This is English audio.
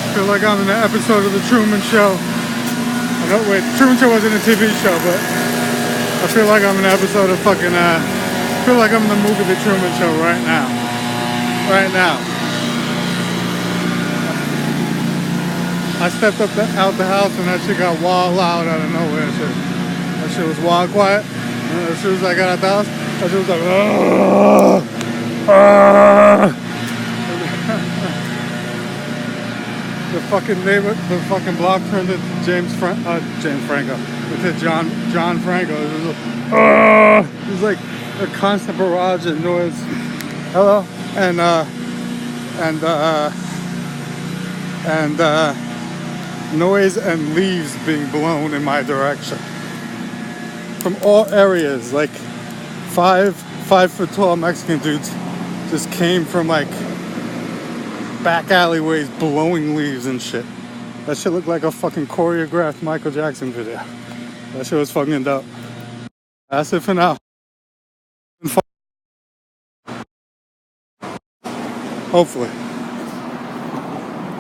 I feel like I'm in an episode of the Truman Show. No, wait, the Truman Show wasn't a TV show, but I feel like I'm in an episode of fucking, I feel like I'm in the movie The Truman Show right now. Right now. I stepped up out the house and that shit got wild loud out of nowhere and shit. That shit was wild quiet. And as soon as I got out the house, that shit was like, the fucking neighbor, the fucking block turned into James Franko. Into John Franko. It was like a constant barrage of noise. Hello? And noise and leaves being blown in my direction. From all areas, like 5 foot tall Mexican dudes just came from like back alleyways blowing leaves and shit. That shit looked like a fucking choreographed Michael Jackson video. That shit was fucking dope. That's it for now. Hopefully.